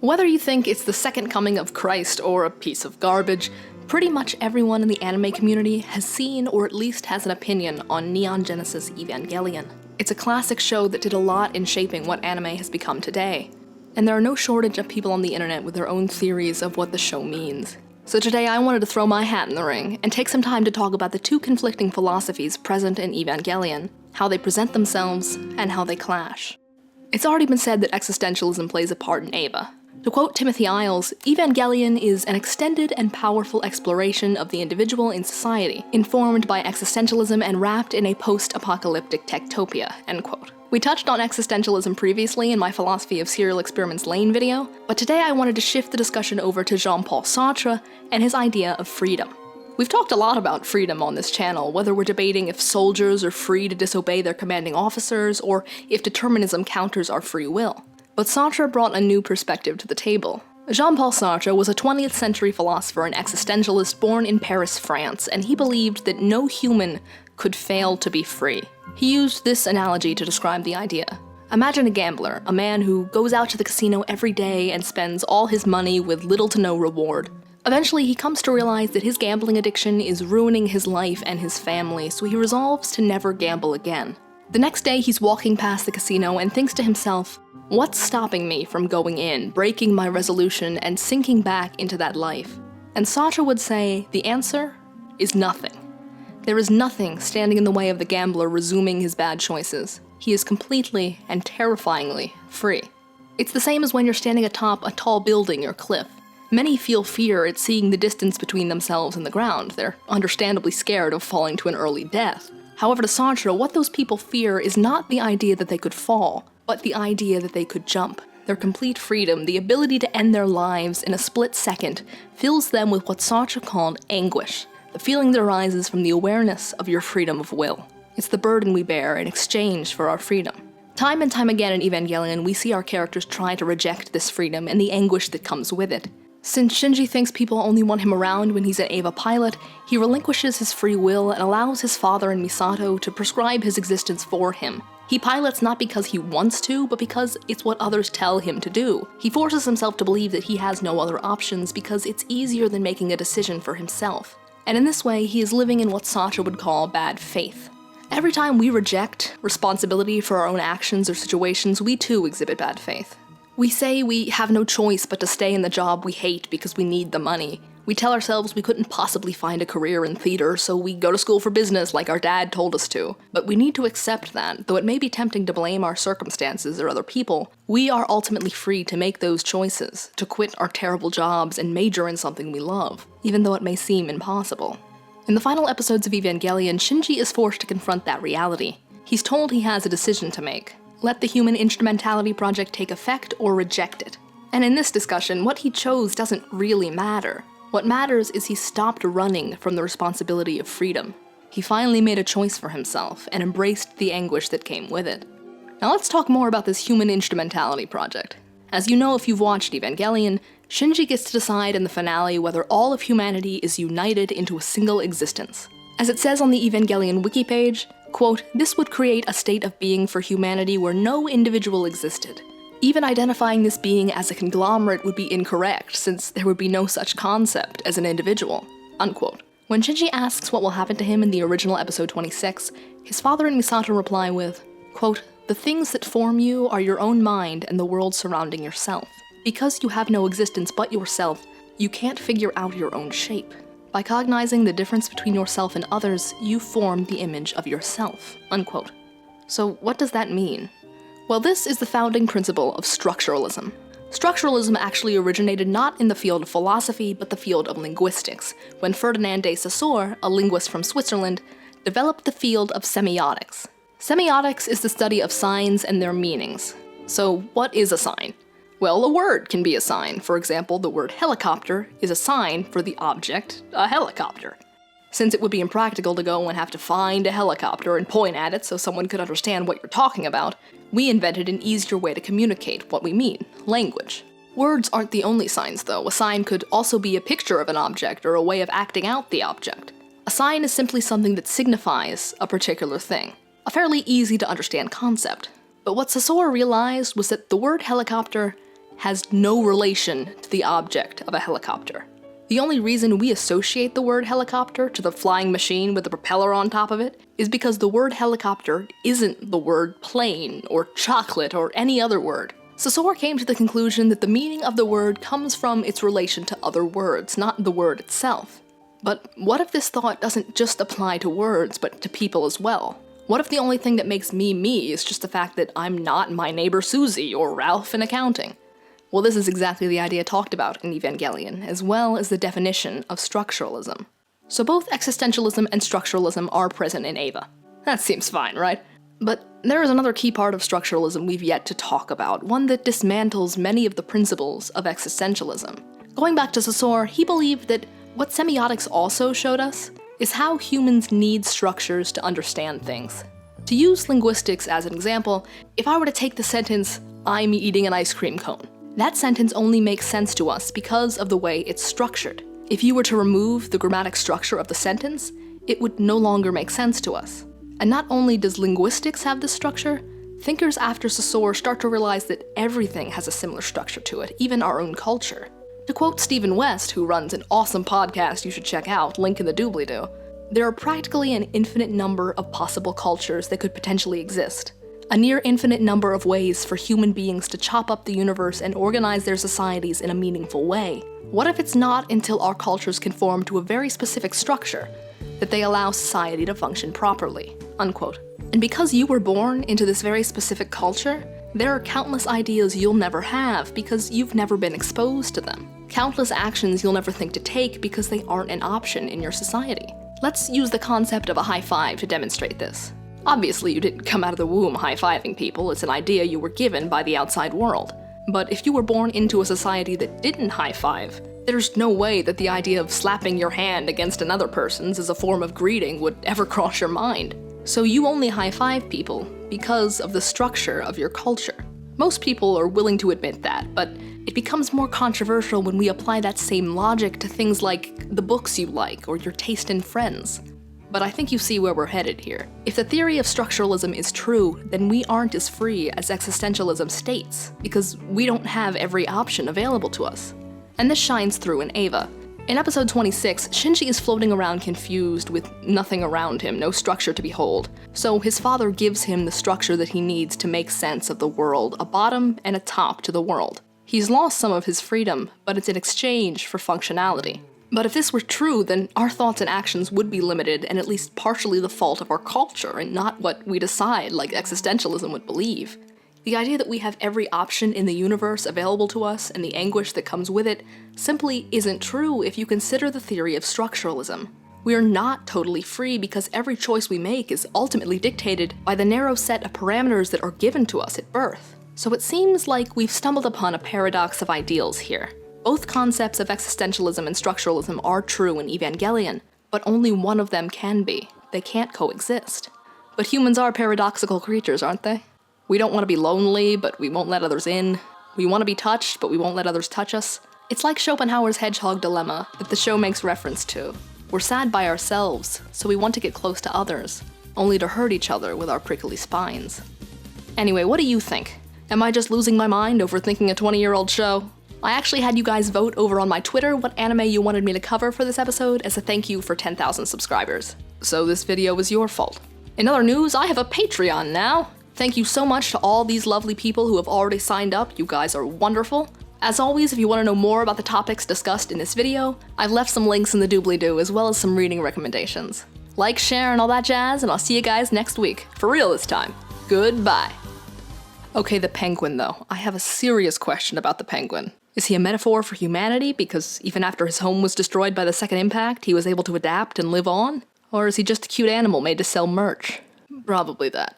Whether you think it's the second coming of Christ or a piece of garbage, pretty much everyone in the anime community has seen or at least has an opinion on Neon Genesis Evangelion. It's a classic show that did a lot in shaping what anime has become today, and there are no shortage of people on the internet with their own theories of what the show means. So today I wanted to throw my hat in the ring and take some time to talk about the two conflicting philosophies present in Evangelion, how they present themselves, and how they clash. It's already been said that existentialism plays a part in Eva. To quote Timothy Isles, Evangelion is an extended and powerful exploration of the individual in society, informed by existentialism and wrapped in a post-apocalyptic techtopia, end quote. We touched on existentialism previously in my Philosophy of Serial Experiments Lane video, but today I wanted to shift the discussion over to Jean-Paul Sartre and his idea of freedom. We've talked a lot about freedom on this channel, whether we're debating if soldiers are free to disobey their commanding officers, or if determinism counters our free will. But Sartre brought a new perspective to the table. Jean-Paul Sartre was a 20th century philosopher and existentialist born in Paris, France, and he believed that no human could fail to be free. He used this analogy to describe the idea. Imagine a gambler, a man who goes out to the casino every day and spends all his money with little to no reward. Eventually, he comes to realize that his gambling addiction is ruining his life and his family, so he resolves to never gamble again. The next day, he's walking past the casino and thinks to himself, what's stopping me from going in, breaking my resolution, and sinking back into that life? And Sartre would say, the answer is nothing. There is nothing standing in the way of the gambler resuming his bad choices. He is completely and terrifyingly free. It's the same as when you're standing atop a tall building or cliff. Many feel fear at seeing the distance between themselves and the ground. They're understandably scared of falling to an early death. However, to Sartre, what those people fear is not the idea that they could fall, but the idea that they could jump. Their complete freedom, the ability to end their lives in a split second, fills them with what Sartre called anguish, the feeling that arises from the awareness of your freedom of will. It's the burden we bear in exchange for our freedom. Time and time again in Evangelion, we see our characters try to reject this freedom and the anguish that comes with it. Since Shinji thinks people only want him around when he's an Eva pilot, he relinquishes his free will and allows his father and Misato to prescribe his existence for him. He pilots not because he wants to, but because it's what others tell him to do. He forces himself to believe that he has no other options because it's easier than making a decision for himself. And in this way, he is living in what Sartre would call bad faith. Every time we reject responsibility for our own actions or situations, we too exhibit bad faith. We say we have no choice but to stay in the job we hate because we need the money. We tell ourselves we couldn't possibly find a career in theater, so we go to school for business like our dad told us to. But we need to accept that, though it may be tempting to blame our circumstances or other people, we are ultimately free to make those choices, to quit our terrible jobs and major in something we love, even though it may seem impossible. In the final episodes of Evangelion, Shinji is forced to confront that reality. He's told he has a decision to make. Let the human instrumentality project take effect or reject it. And in this discussion, what he chose doesn't really matter. What matters is he stopped running from the responsibility of freedom. He finally made a choice for himself and embraced the anguish that came with it. Now let's talk more about this human instrumentality project. As you know if you've watched Evangelion, Shinji gets to decide in the finale whether all of humanity is united into a single existence. As it says on the Evangelion wiki page, quote, this would create a state of being for humanity where no individual existed. Even identifying this being as a conglomerate would be incorrect, since there would be no such concept as an individual, unquote. When Shinji asks what will happen to him in the original episode 26, his father and Misato reply with, quote, the things that form you are your own mind and the world surrounding yourself. Because you have no existence but yourself, you can't figure out your own shape. By cognizing the difference between yourself and others, you form the image of yourself, unquote. So what does that mean? Well, this is the founding principle of structuralism. Structuralism actually originated not in the field of philosophy, but the field of linguistics, when Ferdinand de Sassure, a linguist from Switzerland, developed the field of semiotics. Semiotics is the study of signs and their meanings. So what is a sign? Well, a word can be a sign. For example, the word helicopter is a sign for the object, a helicopter. Since it would be impractical to go and have to find a helicopter and point at it so someone could understand what you're talking about, we invented an easier way to communicate what we mean, language. Words aren't the only signs, though. A sign could also be a picture of an object or a way of acting out the object. A sign is simply something that signifies a particular thing. A fairly easy to understand concept. But what Sassure realized was that the word helicopter has no relation to the object of a helicopter. The only reason we associate the word helicopter to the flying machine with the propeller on top of it is because the word helicopter isn't the word plane or chocolate or any other word. Sassure came to the conclusion that the meaning of the word comes from its relation to other words, not the word itself. But what if this thought doesn't just apply to words, but to people as well? What if the only thing that makes me me is just the fact that I'm not my neighbor Susie or Ralph in accounting? Well, this is exactly the idea talked about in Evangelion, as well as the definition of structuralism. So both existentialism and structuralism are present in Eva. That seems fine, right? But there is another key part of structuralism we've yet to talk about, one that dismantles many of the principles of existentialism. Going back to Sassure, he believed that what semiotics also showed us is how humans need structures to understand things. To use linguistics as an example, if I were to take the sentence, "I'm eating an ice cream cone," that sentence only makes sense to us because of the way it's structured. If you were to remove the grammatic structure of the sentence, it would no longer make sense to us. And not only does linguistics have this structure, thinkers after Sassure start to realize that everything has a similar structure to it, even our own culture. To quote Stephen West, who runs an awesome podcast you should check out, link in the doobly-doo, there are practically an infinite number of possible cultures that could potentially exist. A near infinite number of ways for human beings to chop up the universe and organize their societies in a meaningful way. What if it's not until our cultures conform to a very specific structure that they allow society to function properly? Unquote. And because you were born into this very specific culture, there are countless ideas you'll never have because you've never been exposed to them. Countless actions you'll never think to take because they aren't an option in your society. Let's use the concept of a high five to demonstrate this. Obviously, you didn't come out of the womb high-fiving people, it's an idea you were given by the outside world. But if you were born into a society that didn't high-five, there's no way that the idea of slapping your hand against another person's as a form of greeting would ever cross your mind. So you only high-five people because of the structure of your culture. Most people are willing to admit that, but it becomes more controversial when we apply that same logic to things like the books you like or your taste in friends. But I think you see where we're headed here. If the theory of structuralism is true, then we aren't as free as existentialism states, because we don't have every option available to us. And this shines through in Eva. In episode 26, Shinji is floating around confused with nothing around him, no structure to behold. So his father gives him the structure that he needs to make sense of the world, a bottom and a top to the world. He's lost some of his freedom, but it's in exchange for functionality. But if this were true, then our thoughts and actions would be limited and at least partially the fault of our culture and not what we decide like existentialism would believe. The idea that we have every option in the universe available to us and the anguish that comes with it simply isn't true if you consider the theory of structuralism. We are not totally free because every choice we make is ultimately dictated by the narrow set of parameters that are given to us at birth. So it seems like we've stumbled upon a paradox of ideals here. Both concepts of existentialism and structuralism are true in Evangelion, but only one of them can be. They can't coexist. But humans are paradoxical creatures, aren't they? We don't want to be lonely, but we won't let others in. We want to be touched, but we won't let others touch us. It's like Schopenhauer's hedgehog dilemma that the show makes reference to. We're sad by ourselves, so we want to get close to others, only to hurt each other with our prickly spines. Anyway, what do you think? Am I just losing my mind overthinking a 20-year-old show? I actually had you guys vote over on my Twitter what anime you wanted me to cover for this episode as a thank you for 10,000 subscribers. So this video was your fault. In other news, I have a Patreon now! Thank you so much to all these lovely people who have already signed up, you guys are wonderful. As always, if you want to know more about the topics discussed in this video, I've left some links in the doobly-doo as well as some reading recommendations. Like, share, and all that jazz, and I'll see you guys next week. For real this time. Goodbye. Okay, the penguin though. I have a serious question about the penguin. Is he a metaphor for humanity because even after his home was destroyed by the second impact, he was able to adapt and live on? Or is he just a cute animal made to sell merch? Probably that.